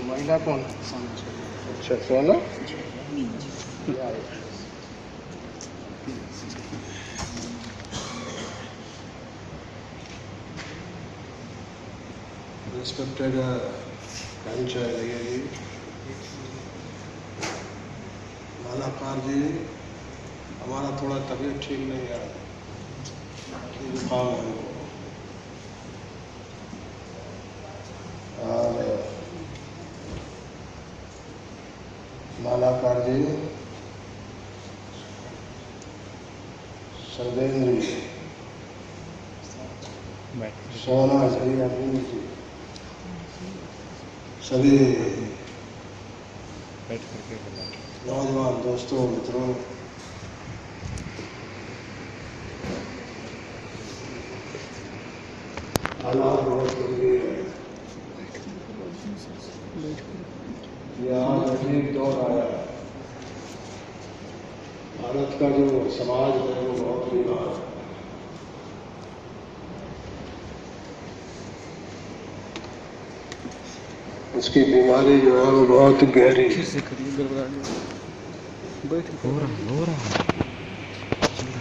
महिला कौन है? अच्छा, सोना। Respected Panchayat ji, मालाकार जी, हमारा थोड़ा तबीयत ठीक नहीं है, जुकाम है हमको। और मालाकार जी, सर्वेंद्र जी, सोना जी, अरविंद जी, सभी नौजवान दोस्तों, मित्रों, हालात बहुत जरूरी है। यहाँ अजीब दौर आया है। भारत का जो समाज है वो बहुत बीमार है। उसकी बीमारी जो है वो बहुत गहरी है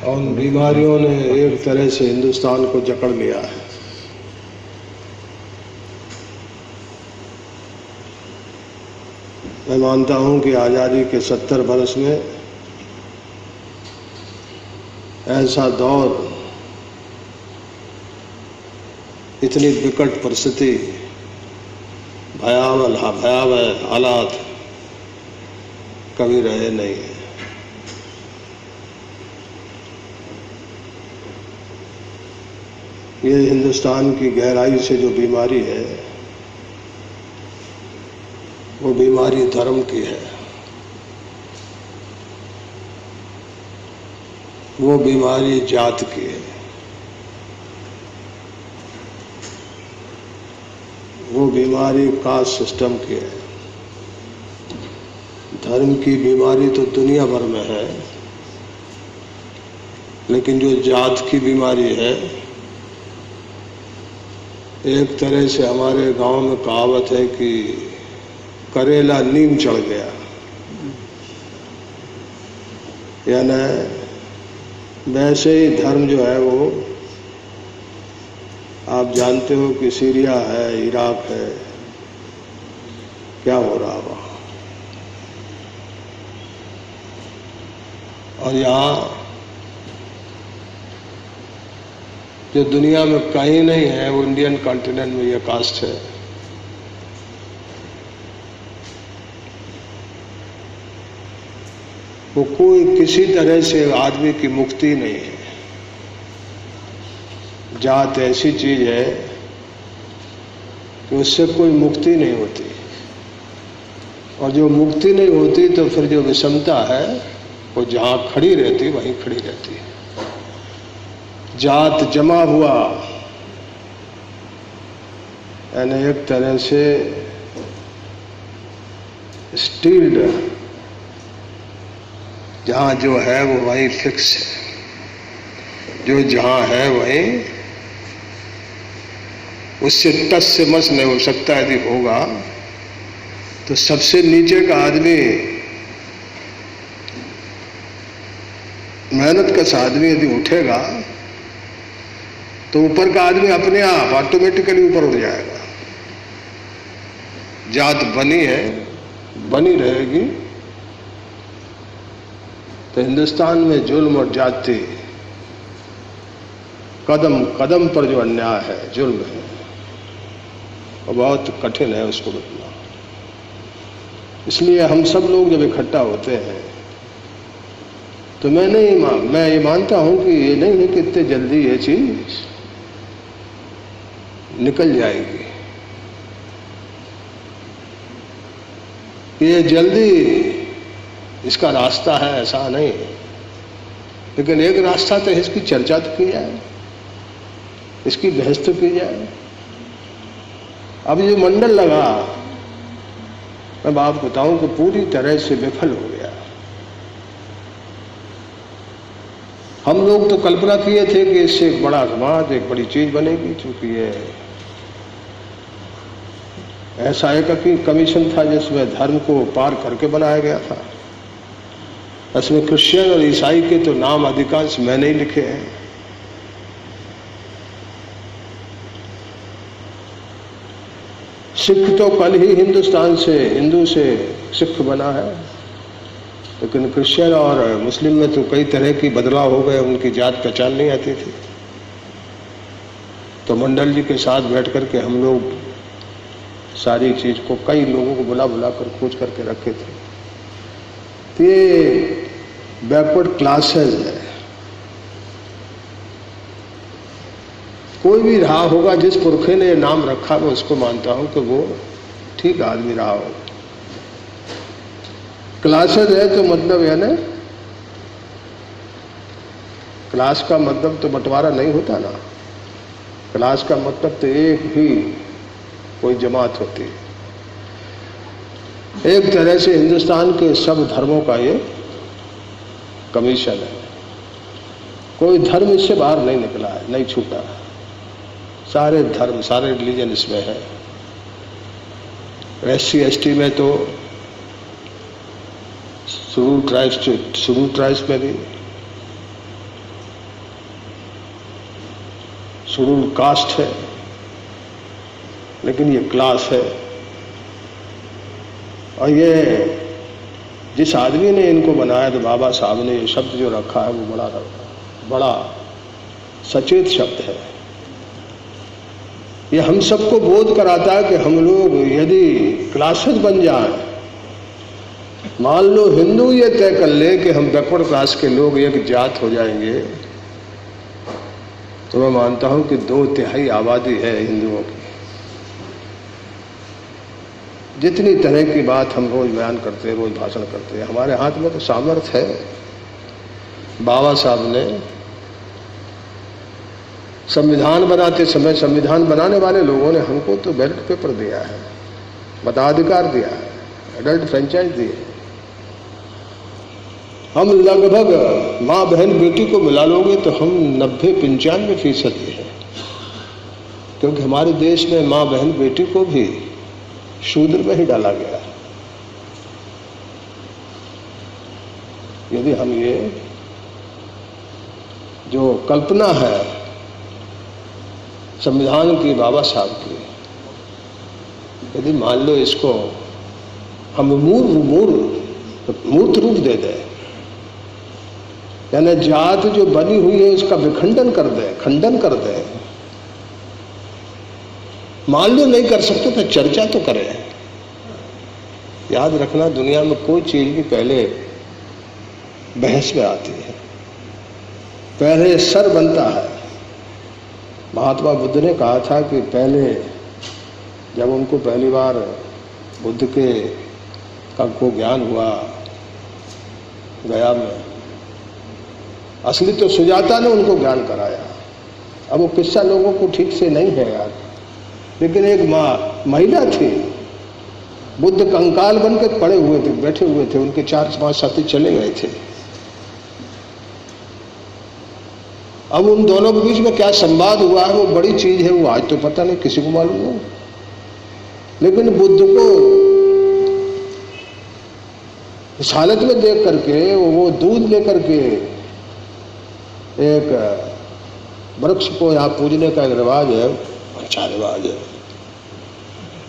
और उन बीमारियों ने एक तरह से हिंदुस्तान को जकड़ लिया है। मैं मानता हूं कि आज़ादी के 70 वर्ष में ऐसा दौर, इतनी विकट परिस्थिति, भयावह हालात कभी रहे नहीं है। ये हिंदुस्तान की गहराई से जो बीमारी है वो बीमारी धर्म की है, वो बीमारी जात की है, वो बीमारी कास्ट सिस्टम की है। धर्म की बीमारी तो दुनिया भर में है, लेकिन जो जात की बीमारी है, एक तरह से हमारे गांव में कहावत है कि करेला नीम चढ़ गया, यानी वैसे ही धर्म जो है वो, आप जानते हो कि सीरिया है, इराक है, क्या हो रहा वहाँ। और यहाँ जो दुनिया में कहीं नहीं है वो इंडियन कॉन्टिनेंट में ये कास्ट है। वो कोई किसी तरह से आदमी की मुक्ति नहीं है। जात ऐसी चीज है कि उससे कोई मुक्ति नहीं होती, और जो मुक्ति नहीं होती तो फिर जो विषमता है वो जहां खड़ी रहती वहीं खड़ी रहती है। जात जमा हुआ, यानी एक तरह से स्टील्ड, जहां जो है वो वहीं फिक्स है, जो जहां है वहीं, उससे टस से मस नहीं हो सकता। यदि होगा तो सबसे नीचे का आदमी, मेहनत कश आदमी यदि उठेगा तो ऊपर का आदमी अपने आप ऑटोमेटिकली ऊपर उठ जाएगा। जात बनी है, बनी रहेगी। तो हिंदुस्तान में जुल्म और जाति, कदम कदम पर जो अन्याय है, जुल्म है, वो बहुत कठिन है उसको बदलना। इसलिए हम सब लोग जब इकट्ठा होते हैं तो मैं ये मानता हूं कि ये नहीं है कि इतने जल्दी ये चीज निकल जाएगी, ये जल्दी इसका रास्ता है, ऐसा नहीं। लेकिन एक रास्ता तो है, इसकी चर्चा तो की जाए, इसकी बहस तो की जाए। अब ये मंडल लगा, मैं आपको बताऊं कि पूरी तरह से विफल हो गया। हम लोग तो कल्पना किए थे कि इससे एक बड़ा समाज, एक बड़ी चीज बनेगी, क्योंकि ये ऐसा एक कमीशन था जिसमें धर्म को पार करके बनाया गया था। इसमें क्रिश्चियन और ईसाई के तो नाम अधिकांश मैंने ही लिखे हैं। सिख तो कल ही हिंदुस्तान से हिंदू से सिख बना है, लेकिन क्रिश्चियन और मुस्लिम में तो कई तरह की बदलाव हो गए, उनकी जात पहचान नहीं आती थी। तो मंडल जी के साथ बैठ करके हम लोग सारी चीज को कई लोगों को बुला बुला कर खोज करके रखे थे। तो ये बैकवर्ड क्लासेस है। कोई भी रहा होगा, जिस पुरखे ने नाम रखा मैं उसको मानता हूं कि वो ठीक आदमी रहा हो। क्लासेस है तो मतलब है ना, क्लास का मतलब तो बंटवारा नहीं होता ना। क्लास का मतलब तो एक ही कोई जमात होती है। एक तरह से हिंदुस्तान के सब धर्मों का ये कमीशन है। कोई धर्म इससे बाहर नहीं निकला है, नहीं छूटा। सारे धर्म, सारे रिलीजन इसमें है। SC ST में तो शेड्यूल ट्राइब्स में भी, शेड्यूल कास्ट है, लेकिन ये क्लास है। और ये जिस आदमी ने इनको बनाया, तो बाबा साहब ने ये शब्द जो रखा है वो बड़ा सचेत शब्द है। ये हम सबको बोध कराता है कि हम लोग यदि क्लासेस बन जाएं, मान लो हिंदू ये तय कर ले कि हम बैकवर्ड क्लास के लोग एक जात हो जाएंगे, तो मैं मानता हूं कि 2/3 आबादी है हिंदुओं की। जितनी तरह की बात हम रोज बयान करते हैं, रोज भाषण करते हैं, हमारे हाथ में तो सामर्थ्य है। बाबा साहब ने संविधान बनाते समय, संविधान बनाने वाले लोगों ने हमको तो बैलेट पेपर दिया है, मताधिकार दिया है, एडल्ट फ्रेंचाइज दी है। हम लगभग माँ बहन बेटी को मिला लोगे तो हम 90-95% है, क्योंकि हमारे देश में माँ बहन बेटी को भी शूद्र में ही डाला गया है। यदि हम ये जो कल्पना है संविधान की, बाबा साहब की, यदि मान लो इसको हम मूर्त रूप दे दें, यानी जात जो बनी हुई है उसका विखंडन कर दें, खंडन कर दें, मान लो नहीं कर सकते तो चर्चा तो करें। याद रखना, दुनिया में कोई चीज भी पहले बहस में आती है, पहले सर बनता है। महात्मा बुद्ध ने कहा था कि पहले जब उनको पहली बार बुद्ध के को ज्ञान हुआ गया में, असली तो सुजाता ने उनको ज्ञान कराया। अब वो किस्सा लोगों को ठीक से नहीं है यार, लेकिन एक महिला थी, बुद्ध कंकाल बन के पड़े हुए थे, बैठे हुए थे, उनके 4-5 साथी चले गए थे। अब उन दोनों के बीच में क्या संवाद हुआ है वो बड़ी चीज है, वो आज तो पता नहीं, किसी को मालूम नहीं। लेकिन बुद्ध को इस हालत में देख करके वो दूध लेकर के एक वृक्ष को यहाँ पूजने का एक रिवाज है, अच्छा रिवाज है।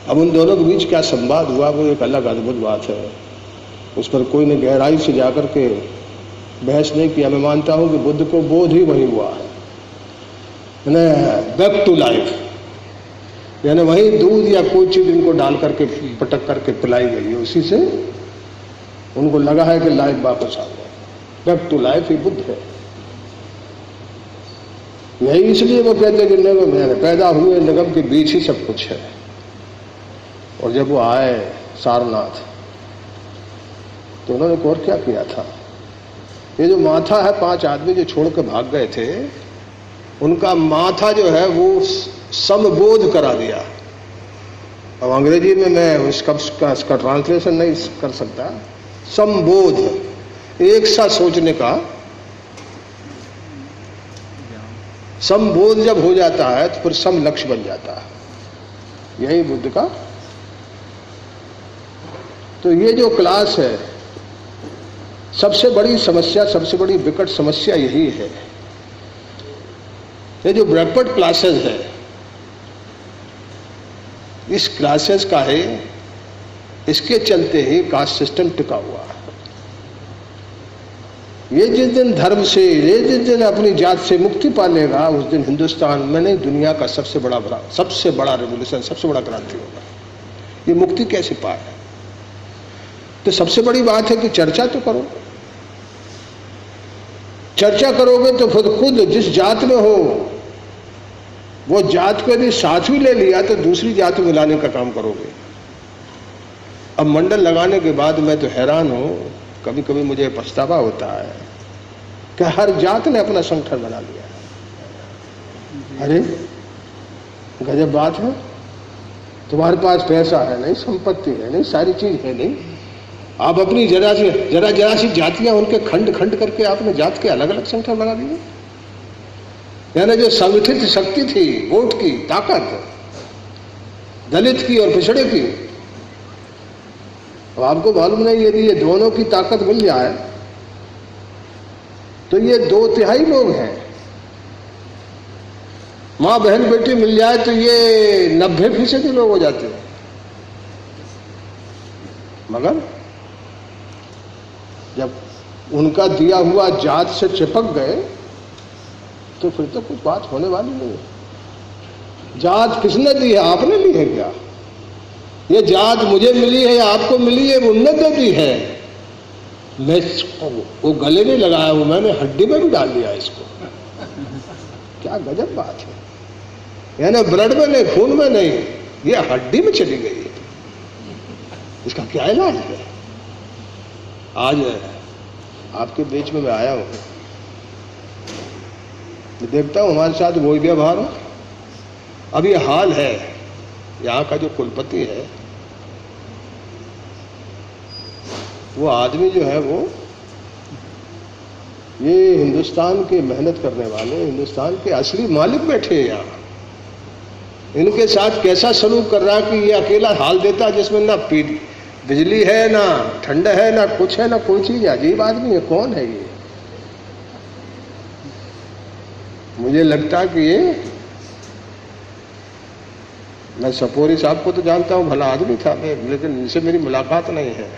अब उन दोनों के बीच क्या संवाद हुआ वो एक अलग अद्भुत बात है, उस पर कोई ने गहराई से जाकर के बहस नहीं किया। मैं मानता हूं कि बुद्ध को बोध ही वही हुआ है, बैक टू लाइफ, यानी वही दूध या कोई चीज इनको डाल करके पटक करके पिलाई गई है, उसी से उनको लगा है कि लाइफ वापस आ गया। बैक टू लाइफ ही बुद्ध है। यही इसलिए वो कहते हैं कि निगम है, पैदा हुए निगम के बीच ही सब कुछ है। और जब वो आए सारनाथ तो उन्होंने और क्या किया था, ये जो माथा है 5 आदमी जो छोड़ के भाग गए थे, उनका माथा जो है वो समबोध करा दिया। अब अंग्रेजी में मैं उसका ट्रांसलेशन नहीं कर सकता। समबोध, एक सा सोचने का। समबोध जब हो जाता है तो फिर सम लक्ष्य बन जाता है। यही बुद्ध का तो ये जो क्लास है, सबसे बड़ी समस्या, सबसे बड़ी विकट समस्या यही है। ये जो बैकवर्ड क्लासेस है, इस क्लासेस का है, इसके चलते ही कास्ट सिस्टम टिका हुआ है। ये जिस दिन धर्म से, ये जिस दिन अपनी जात से मुक्ति पा लेगा, उस दिन हिंदुस्तान में नहीं, दुनिया का सबसे बड़ा रेवोल्यूशन, सबसे बड़ा क्रांति होगा। ये मुक्ति कैसे पाए? तो सबसे बड़ी बात है कि चर्चा तो करो। चर्चा करोगे तो खुद जिस जात में हो, वो जात को यदि साथ भी ले लिया तो दूसरी जात में मिलाने का काम करोगे। अब मंडल लगाने के बाद मैं तो हैरान हूं, कभी कभी मुझे पछतावा होता है कि हर जात ने अपना संगठन बना लिया। अरे गजब बात है, तुम्हारे पास पैसा है नहीं, संपत्ति है नहीं, सारी चीज है नहीं, आप अपनी जरा सी जातियां उनके खंड खंड करके आपने जात के अलग अलग संगठन बना दिए। यानी जो संगठित शक्ति थी, वोट की ताकत, दलित की और पिछड़े की, अब आपको मालूम नहीं, यदि ये दोनों की ताकत मिल जाए तो ये 2/3 लोग हैं। मां बहन बेटी मिल जाए तो ये 90% लोग हो जाते हैं। मगर जब उनका दिया हुआ जात से चिपक गए तो फिर तो कुछ बात होने वाली नहीं है। जात किसने दी है? आपने ली है क्या? ये जात मुझे मिली है या आपको मिली है? उनने दे दी है। मैं वो गले नहीं लगाया हूं, मैंने हड्डी में भी डाल दिया इसको। क्या गजब बात है। यानी ब्लड में नहीं, खून में नहीं, ये हड्डी में चली गई है। इसका क्या इलाज है? आज आपके बीच में मैं आया हूं, देखता हूं हमारे साथ वही व्यवहार हो। अब ये हाल है, यहाँ का जो कुलपति है, वो आदमी जो है, वो ये हिंदुस्तान के मेहनत करने वाले, हिंदुस्तान के असली मालिक बैठे हैं यहाँ। इनके साथ कैसा सलूक कर रहा कि ये अकेला हाल देता जिसमें ना बिजली है, ना ठंड है, ना कुछ है, ना कोई चीज। अजीब आदमी है। कौन है ये? मुझे लगता कि ये, मैं सपोरी साहब को तो जानता हूं, भला आदमी था, लेकिन इनसे मेरी मुलाकात नहीं है।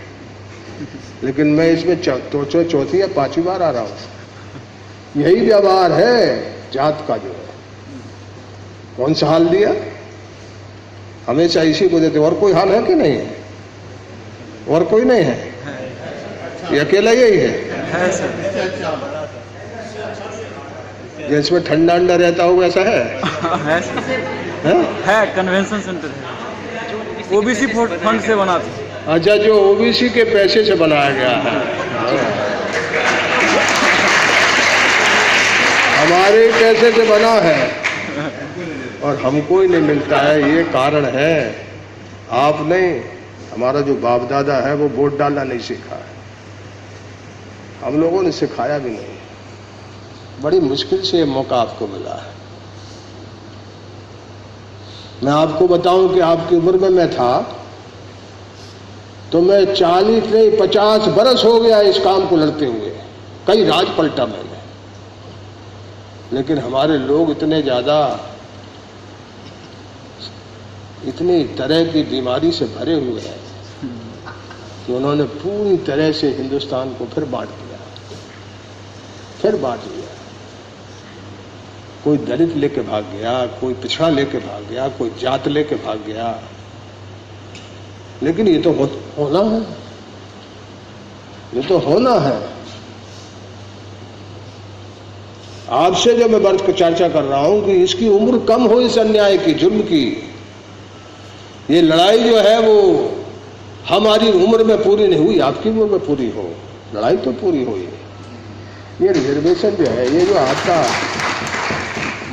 लेकिन मैं इसमें चौथी या 5वीं बार आ रहा हूं। यही व्यवहार है जात का जो है। कौन सा हाल दिया? हमेशा इसी को देते। और कोई हाल है कि नहीं है? और कोई नहीं है? ये अकेला यही है सर। जिसमें ठंडा अंडा रहता हो वैसा है कन्वेंशन सेंटर है, ओबीसी फंड से बना था। अच्छा, जो ओबीसी के पैसे से बनाया गया है, हमारे पैसे से बना है और हमको ही नहीं मिलता है। ये कारण है। आप नहीं, हमारा जो बाप दादा है वो वोट डालना नहीं सीखा है, हम लोगों ने सिखाया भी नहीं। बड़ी मुश्किल से ये मौका आपको मिला है। मैं आपको बताऊं कि आपकी उम्र में मैं था तो मैं 40 नहीं 50 बरस हो गया इस काम को लड़ते हुए। कई राज पलटा मैंने, लेकिन हमारे लोग इतने ज्यादा, इतनी तरह की बीमारी से भरे हुए हैं कि उन्होंने पूरी तरह से हिंदुस्तान को फिर बांट दिया। कोई दलित लेके भाग गया, कोई पिछड़ा लेके भाग गया, कोई जात लेके भाग गया। लेकिन ये तो होना है, ये तो होना है। आपसे जब मैं वर्ष की चर्चा कर रहा हूं कि इसकी उम्र कम हो, इस अन्याय की, जुल्म की, ये लड़ाई जो है वो हमारी उम्र में पूरी नहीं हुई, आपकी उम्र में पूरी हो। लड़ाई तो पूरी हुई। ये रिजर्वेशन जो है, ये जो आपका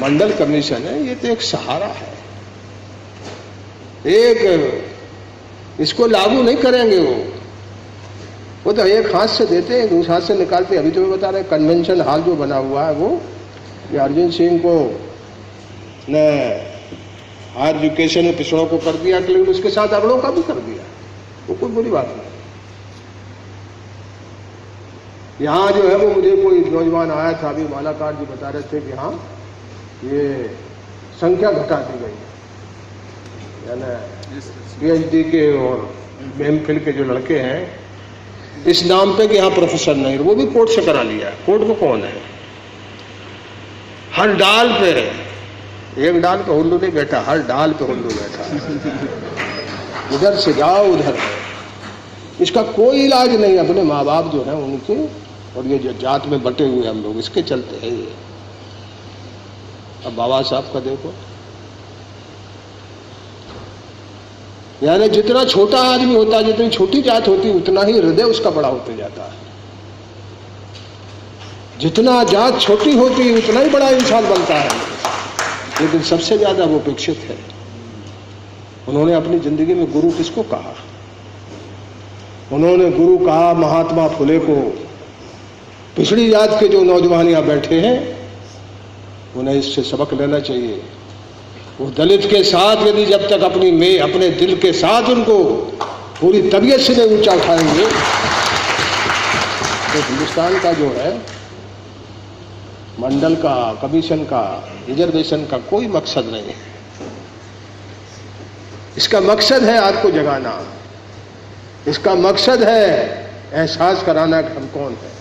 मंडल कमीशन है, ये तो एक सहारा है। इसको लागू नहीं करेंगे वो तो एक हाथ से देते हैं, दूसरे हाथ से निकालते। अभी तो मैं बता रहे कन्वेंशन हॉल जो बना हुआ है, वो ये अर्जुन सिंह को ने हायर एजुकेशन में पिछड़ों को कर दिया, लेकिन उसके साथ अगड़ों का भी कर दिया। वो कोई बुरी बात नहीं। यहाँ जो है वो मुझे कोई नौजवान आया था, अभी मालाकार जी बता रहे थे कि हाँ ये संख्या घटा दी गई है, यानी पीएचडी के और एमफिल के जो लड़के हैं इस नाम पे कि यहाँ प्रोफेसर नहीं, वो भी कोर्ट से करा लिया। कोर्ट में कौन है? हर डाल पे, एक डाल पे हुल्लू नहीं बैठा, हर डाल पे हुल्लू बैठा। इधर से जाओ उधर है, इसका कोई इलाज नहीं। अपने माँ बाप जो है उनके और ये जो जात में बटे हुए हम लोग, इसके चलते है ये। अब बाबा साहब का देखो, यानी जितना छोटा आदमी होता है, जितनी छोटी जात होती है, उतना ही हृदय उसका बड़ा होते जाता है। जितना जात छोटी होती है उतना ही बड़ा इंसान बनता है। लेकिन सबसे ज्यादा वो उपेक्षित है। उन्होंने अपनी जिंदगी में गुरु किसको कहा? उन्होंने गुरु कहा महात्मा फुले को। पिछड़ी जात के जो नौजवान यहां बैठे हैं उन्हें इससे सबक लेना चाहिए। वो दलित के साथ यदि जब तक अपने दिल के साथ उनको पूरी तबीयत से नहीं ऊंचा उठाएंगे तो हिंदुस्तान का जो है मंडल का, कमीशन का, रिजर्वेशन का कोई मकसद नहीं है। इसका मकसद है आपको जगाना, इसका मकसद है एहसास कराना कि हम कौन हैं,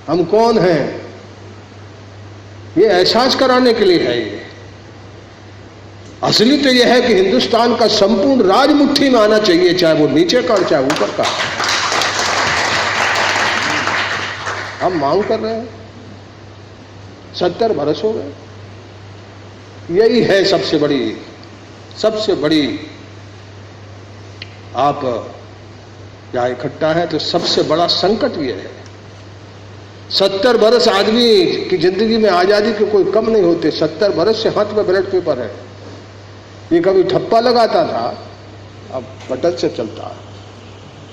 हम कौन हैं। ये एहसास कराने के लिए है। ये असली तो यह है कि हिंदुस्तान का संपूर्ण राज मुट्ठी में आना चाहिए, चाहे वो नीचे का चाहे ऊपर का। हम मांग कर रहे हैं, 70 बरस हो गए। यही है सबसे बड़ी आप यहाँ इकट्ठा है तो सबसे बड़ा संकट ये है। 70 बरस आदमी की जिंदगी में आजादी के कोई कम नहीं होते। 70 बरस से हाथ में बैलेट पेपर है। ये कभी ठप्पा लगाता था, अब बटन से चलता है।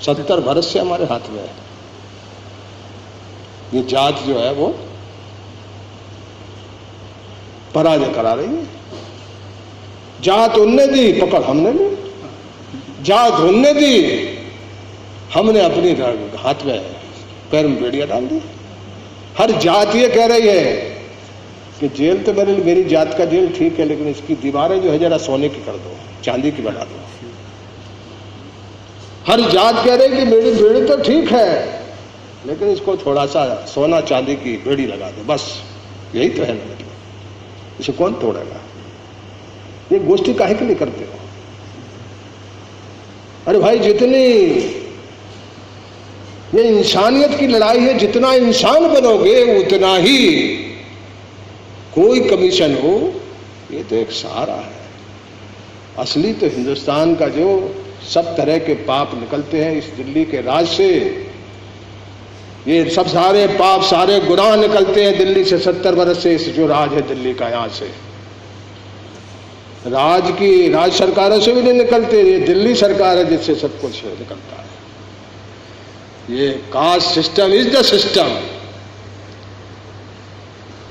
70 बरस से हमारे हाथ में है। ये जात जो है वो पराजय करा रही है। जात उनने दी, पकड़ हमने ली। जात उनने दी, हमने अपनी हाथ में पैर में बेड़ियां डाल दी। हर जात ये कह रही है कि जेल तो मेरी जात का जेल ठीक है, लेकिन इसकी दीवारें जो है जरा सोने की कर दो, चांदी की बना दो। हर जात कह रही कि मेरी बेड़ी तो ठीक है, लेकिन इसको थोड़ा सा सोना चांदी की बेड़ी लगा दो, बस यही तो है। मतलब इसे कौन तोड़ेगा? ये गोष्ठी काहे के लिए करते हो? अरे भाई, जितनी ये इंसानियत की लड़ाई है, जितना इंसान बनोगे उतना ही कोई कमीशन हो, ये तो एक सहारा है। असली तो हिंदुस्तान का जो सब तरह के पाप निकलते हैं इस दिल्ली के राज से, ये सब सारे पाप सारे गुनाह निकलते हैं दिल्ली से। 70 बरस से इस जो राज है दिल्ली का, यहां से राज सरकारों से भी नहीं निकलते। ये दिल्ली सरकार है जिससे सब कुछ निकलता है। ये caste system is the system.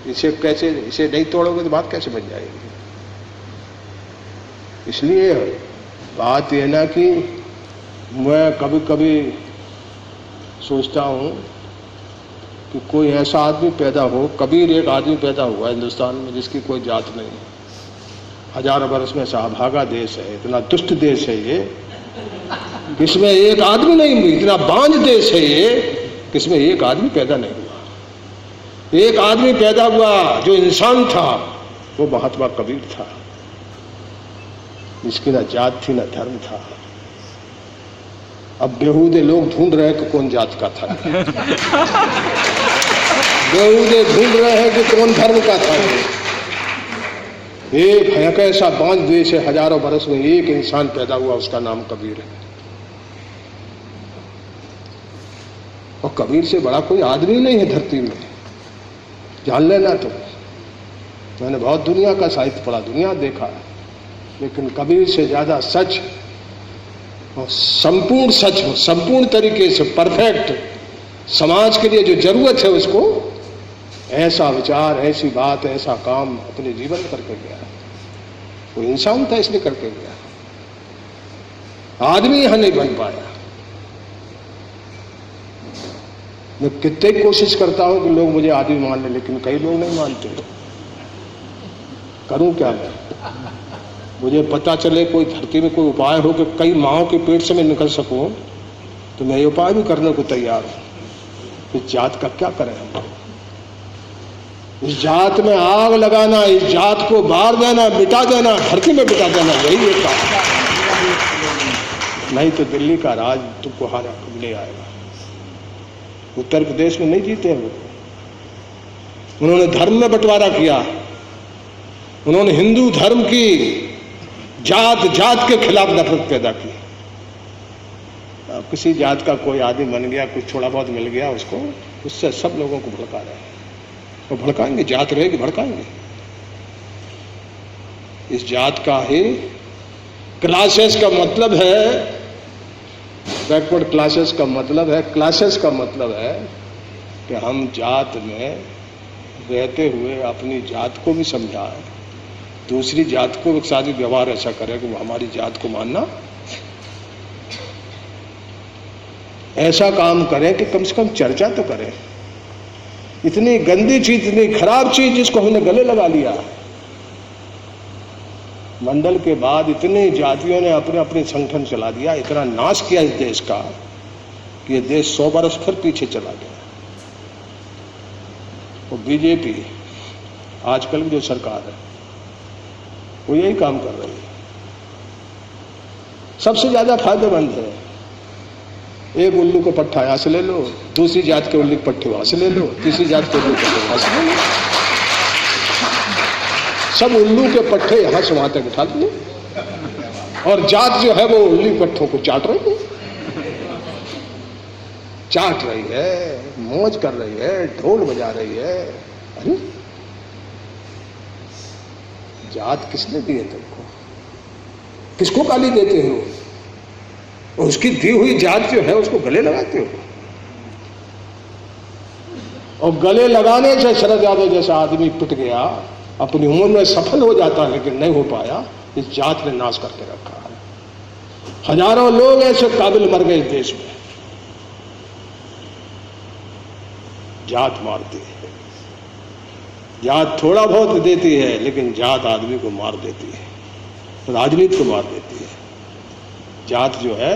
इसे नहीं तोड़ोगे तो बात कैसे बन जाएगी? इसलिए बात यह ना कि मैं कभी कभी सोचता हूं कि कोई ऐसा आदमी पैदा हो, कबीर एक आदमी पैदा हुआ हिंदुस्तान में जिसकी कोई जात नहीं है। हजारों बरस में सहाभागा देश है, इतना दुष्ट देश है ये, इसमें एक आदमी नहीं हुई। इतना बांझ देश है ये, इसमें एक आदमी पैदा नहीं हुआ। एक आदमी पैदा हुआ जो इंसान था, वो महात्मा कबीर था, जिसकी ना जात थी ना धर्म था। अब बेहूदे लोग ढूंढ रहे हैं कि कौन जात का था, बेहूदे ढूंढ रहे हैं कि कौन धर्म का था। एक ऐसा बांझ देश है, हजारों बरस में एक इंसान पैदा हुआ, उसका नाम कबीर है। और कबीर से बड़ा कोई आदमी नहीं है धरती में, जान लेना। तो मैंने बहुत दुनिया का साहित्य पढ़ा, दुनिया देखा, लेकिन कबीर से ज्यादा सच और संपूर्ण सच हो, संपूर्ण तरीके से परफेक्ट समाज के लिए जो जरूरत है उसको, ऐसा विचार, ऐसी बात, ऐसा काम अपने जीवन में करके गया। वो इंसान था इसलिए करके गया, आदमी यहां नहीं बन पाया। मैं कितने कोशिश करता हूं कि लोग मुझे आदमी मान लें, लेकिन कई लोग नहीं मानते। करूं क्या मैं? मुझे पता चले कोई धरती में कोई उपाय हो कि कई माओं के पेट से मैं निकल सकूं, तो मैं ये उपाय भी करने को तैयार हूं। इस जात का क्या करें हम? इस जात में आग लगाना, इस जात को बार देना, मिटा देना, धरती में मिटा देना, यही एक काम। नहीं तो दिल्ली का राज तुमको हारा ले आएगा। उत्तर प्रदेश में नहीं जीते हैं वो। उन्होंने धर्म में बंटवारा किया, उन्होंने हिंदू धर्म की जात जात के खिलाफ नफरत पैदा की। अब किसी जात का कोई आदमी बन गया, कुछ थोड़ा बहुत मिल गया उसको, उससे सब लोगों को भड़का रहे हैं। वो भड़काएंगे, जात रहेगी, भड़काएंगे। इस जात का ही क्लासेस का मतलब है, बैकवर्ड क्लासेस का मतलब है, क्लासेस का मतलब है कि हम जात में रहते हुए अपनी जात को भी समझाएं, दूसरी जात को एक साथ व्यवहार ऐसा करें कि वो हमारी जात को मानना, ऐसा काम करें कि कम से कम चर्चा तो करें। इतनी गंदी चीज, इतनी खराब चीज जिसको हमने गले लगा लिया। मंडल के बाद इतने जातियों ने अपने अपने संगठन चला दिया, इतना नाश किया इस देश का कि ये देश 100 बरस फिर पीछे चला गया। वो बीजेपी आजकल की जो सरकार है वो यही काम कर रही है। सबसे ज्यादा फायदेमंद है, एक उल्लू को पट्टा यहां से ले लो, दूसरी जात के उल्लू के पट्टे वहां से ले लो, तीसरी जात के उल्लू के पट्टे वहां से ले लो, सब उल्लू के पट्टे यहां से वहां तक उठा लिए, और जात जो है वो उल्लू पट्टों को चाट रही है, चाट रही है, मौज कर रही है, ढोल बजा रही है। अरे जात किसने दी है तुमको? किसको गाली देते हो? और उसकी दी हुई जात जो है उसको गले लगाते हो। और गले लगाने से शरद यादव जैसा आदमी पिट गया, अपनी उम्र में सफल हो जाता लेकिन नहीं हो पाया। इस जात ने नाश करके रखा है। हजारों लोग ऐसे काबिल मर गए इस देश में। जात मारती है, जात थोड़ा बहुत देती है, लेकिन जात आदमी को मार देती है, राजनीति को मार देती है। जात जो है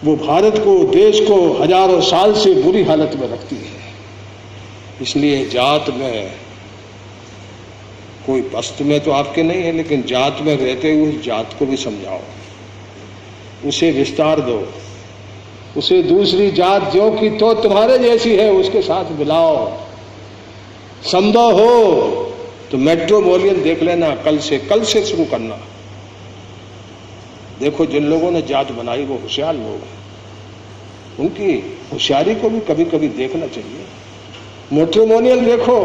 वो भारत को, देश को हजारों साल से बुरी हालत में रखती है। इसलिए जात में कोई वस्तु में तो आपके नहीं है, लेकिन जात में रहते हुए जात को भी समझाओ, उसे विस्तार दो, उसे दूसरी जात जो कि तो तुम्हारे जैसी है उसके साथ मिलाओ। संभव हो तो मेट्रोपोलियन देख लेना, कल से शुरू करना। देखो जिन लोगों ने जात बनाई वो होशियार लोग हैं, उनकी होशियारी को भी कभी कभी देखना चाहिए। मैट्रिमोनियल देखो,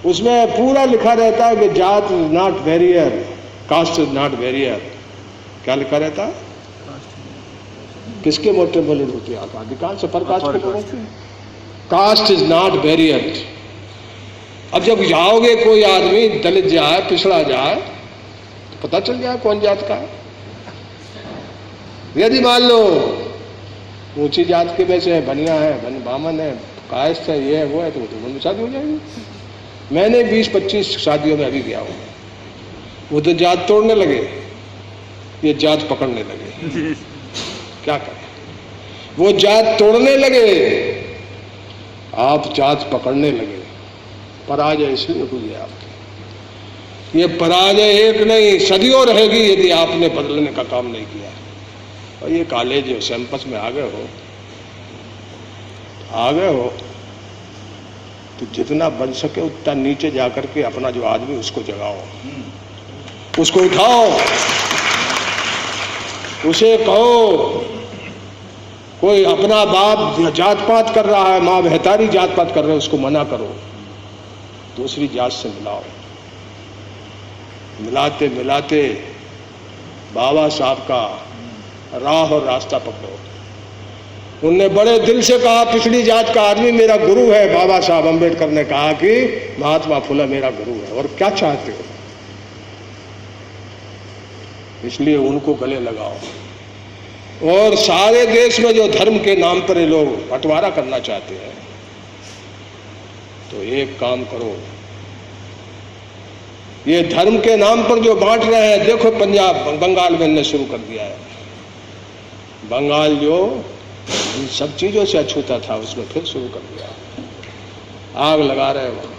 उसमें पूरा लिखा रहता है कि जात is not barrier, caste is not barrier. क्या लिखा रहता है? किसके मैट्रिमोनियल होती है? अधिकांश अपर कास्ट के लोगों की। Caste is not barrier. अब जब जाओगे कोई आदमी दलित जाए, पिछड़ा जाए, तो पता चल जाए कौन जात का है। यदि मान लो ऊंची जात के में से बनिया है, बामन है, कायस्थ है, ये है वो है, तो दोनों शादी हो जाएगी। मैंने 20-25 शादियों में अभी गया हूं, वो तो जात तोड़ने लगे, ये जात पकड़ने लगे। क्या करें? वो जात तोड़ने लगे, आप जात पकड़ने लगे। पराजय इसलिए हुई है आपकी। ये पराजय एक नहीं, सदियों रहेगी यदि आपने बदलने का काम नहीं किया। और ये कॉलेज कैंपस में आ गए हो तो जितना बन सके उतना नीचे जाकर के अपना जो आदमी उसको जगाओ, उसको उठाओ, उसे कहो। कोई अपना बाप जात पात कर रहा है, माँ बहतारी जात पात कर रहे है, उसको मना करो, दूसरी जात से मिलाओ। मिलाते मिलाते बाबा साहब का राह और रास्ता पकड़ो। उनने बड़े दिल से कहा, पिछड़ी जात का आदमी मेरा गुरु है। बाबा साहब अम्बेडकर ने कहा कि महात्मा फुले मेरा गुरु है। और क्या चाहते हो? इसलिए उनको गले लगाओ। और सारे देश में जो धर्म के नाम पर ये लोग बंटवारा करना चाहते हैं, तो एक काम करो, ये धर्म के नाम पर जो बांट रहे हैं, देखो पंजाब बंगाल में इन्होंने शुरू कर दिया है। बंगाल जो इन सब चीजों से अछूता था, उसमें फिर शुरू कर दिया, आग लगा रहे हैं।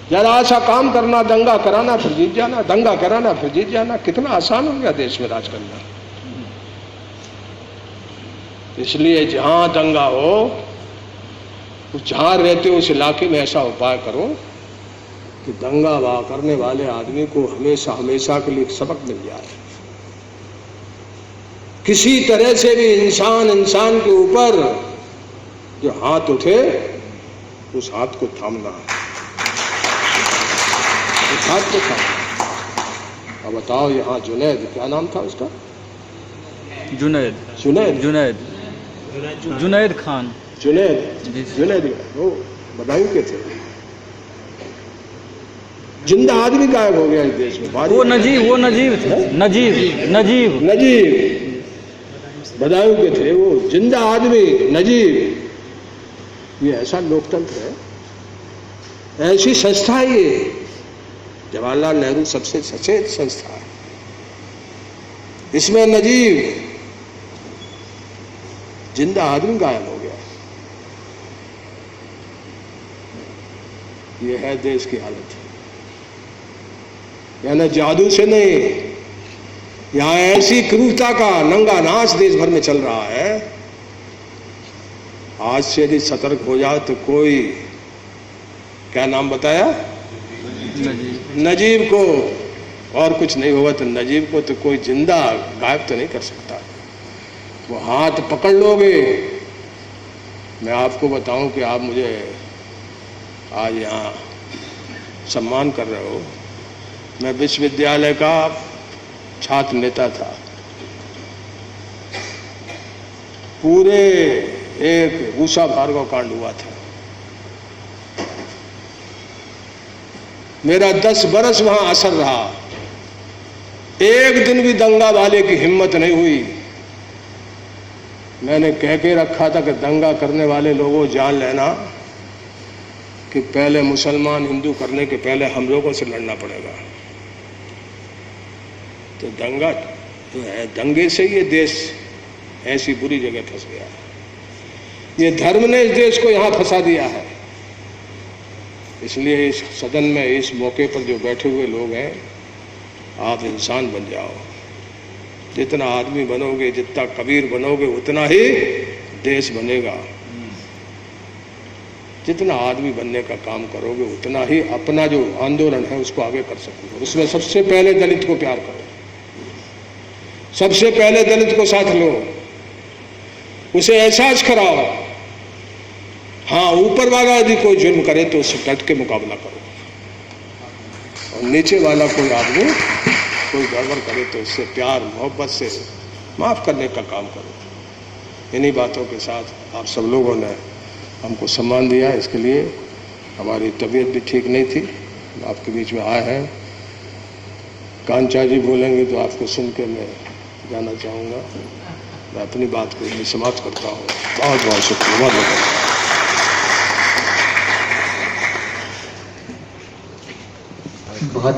जरा सा काम करना, दंगा कराना फिर जीत जाना, दंगा कराना फिर जीत जाना। कितना आसान हो गया देश में राज करना। इसलिए जहां दंगा हो, जहां रहते हो उस इलाके में ऐसा उपाय करो कि दंगा करने वाले आदमी को हमेशा हमेशा के लिए सबक मिल जाए। किसी तरह से भी इंसान के ऊपर जो हाथ उठे, उस हाथ को थामना है, उस हाथ को थामना। अब बताओ, यहाँ जुनैद, क्या नाम था उसका? जुनैद खान। जुनैद वो बदायूं के थे। जिंदा आदमी गायब हो गया इस देश में। वो नजीब थे। नजीब बदायूं के थे वो, जिंदा आदमी नजीब। ये ऐसा लोकतंत्र है, ऐसी संस्था है ये। जवाहरलाल नेहरू सबसे सचेत संस्था है। इसमें नजीब, जिंदा आदमी गायब हो गया। ये है देश की हालत। यानी जादू से नहीं, यहां ऐसी क्रूरता का नंगा नाच देश भर में चल रहा है। आज से यदि सतर्क हो जाए तो कोई, क्या नाम बताया? नजीब को, और कुछ नहीं होगा तो नजीब को तो कोई जिंदा गायब तो नहीं कर सकता। वो हाथ पकड़ लोगे। मैं आपको बताऊं कि आप मुझे आज यहाँ सम्मान कर रहे हो। मैं विश्वविद्यालय का छात्र नेता था। पूरे एक उषा भार्गव कांड हुआ था। मेरा 10 बरस वहां असर रहा। एक दिन भी दंगा वाले की हिम्मत नहीं हुई। मैंने कह के रखा था कि दंगा करने वाले लोगों जान लेना कि पहले मुसलमान हिंदू करने के पहले हम लोगों से लड़ना पड़ेगा। तो दंगा तो है, दंगे से ये देश ऐसी बुरी जगह फंस गया है। ये धर्म ने इस देश को यहां फंसा दिया है। इसलिए इस सदन में, इस मौके पर जो बैठे हुए लोग हैं, आप इंसान बन जाओ। जितना आदमी बनोगे, जितना कबीर बनोगे, उतना ही देश बनेगा। जितना आदमी बनने का काम करोगे, उतना ही अपना जो आंदोलन है उसको आगे कर सकोगे। उसमें सबसे पहले दलित को प्यार करो, सबसे पहले दलित को साथ लो, उसे एहसास कराओ। हाँ, ऊपर वाला यदि कोई जुर्म करे तो उससे डट के मुकाबला करो, और नीचे वाला कोई आदमी कोई गड़बड़ करे तो उससे प्यार मोहब्बत से माफ करने का काम करो। इन्हीं बातों के साथ आप सब लोगों ने हमको सम्मान दिया, इसके लिए हमारी तबीयत भी ठीक नहीं थी, आपके बीच में आए हैं। कांचा जी बोलेंगे तो आपको सुन के मैं जाना चाहूँगा। मैं अपनी बात को यहीं समाप्त करता हूँ। बहुत बहुत शुक्रिया। बहुत बहुत